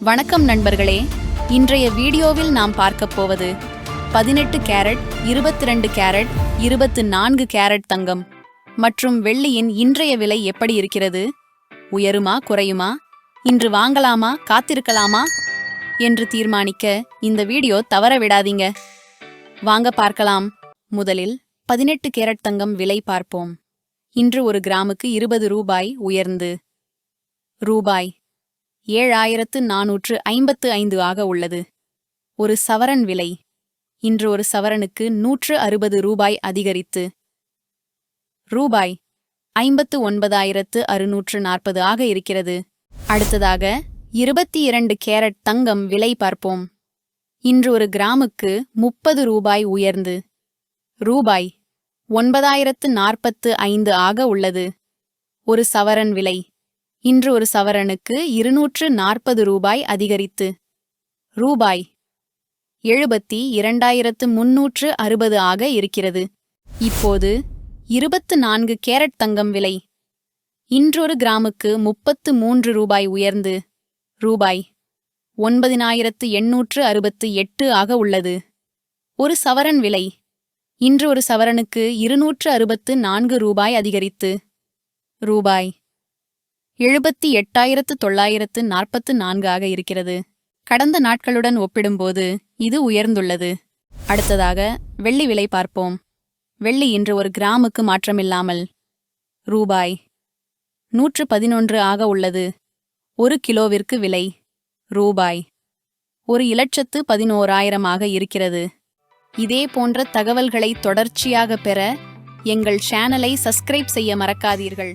வணக்கம் நண்பர்களே, இன்றைய வீடியோவில் நாம் பார்க்கப் போவது 18 கேரட், 22 கேரட், 24 கேரட் தங்கம் மற்றும் வெள்ளியின் இன்றைய விலை எப்படி இருக்கிறது? உயருமா குறையுமா? இன்று வாங்கலாமா காத்திருக்கலாமா என்று தீர்மானிக்க இந்த வீடியோ தவற விடாதீங்க. வாங்க பார்க்கலாம். முதலில் 18 கேரட் தங்கம் விலை பார்ப்போம். இன்று ஒரு கிராமுக்கு 20 ரூபாய் உயர்ந்து ரூபாய் 7455 ஆக உள்ளது. ஒரு சவரன் விலை இன்று ஒரு சவரனுக்கு 160 ரூபாய் அதிகரித்து ரூபாய் 59,640 ஆக இருக்கிறது. அடுத்ததாக 22 கேரட் தங்கம் விலை பார்ப்போம். இன்று ஒரு கிராமுக்கு 30 ரூபாய் உயர்ந்து ரூபாய் 9,045 ஆக உள்ளது. ஒரு சவரன் விலை இன்று ஒரு சவரனுக்கு 240 ரூபாய் அதிகரித்து ரூபாய் 72,360 ஆக இருக்கிறது. இப்போது 24 கேரட் தங்கம் விலை இன்றொரு கிராமுக்கு 33 ரூபாய் உயர்ந்து ரூபாய் 9,868 ஆக உள்ளது. ஒரு சவரன் விலை இன்று ஒரு சவரனுக்கு 264 ரூபாய் அதிகரித்து ரூபாய் 78,944 ஆக இருக்கிறது. கடந்த நாட்களுடன் ஒப்பிடும்போது இது உயர்ந்துள்ளது. அடுத்ததாக வெள்ளி விலை பார்ப்போம். வெள்ளி இன்று ஒரு கிராமுக்கு மாற்றமில்லாமல் ரூபாய் 111 ஆக உள்ளது. ஒரு கிலோவிற்கு விலை ரூபாய் 1,11,000 ஆக இருக்கிறது. இதே போன்ற தகவல்களை தொடர்ச்சியாக பெற எங்கள் சேனலை சப்ஸ்கிரைப் செய்ய மறக்காதீர்கள்.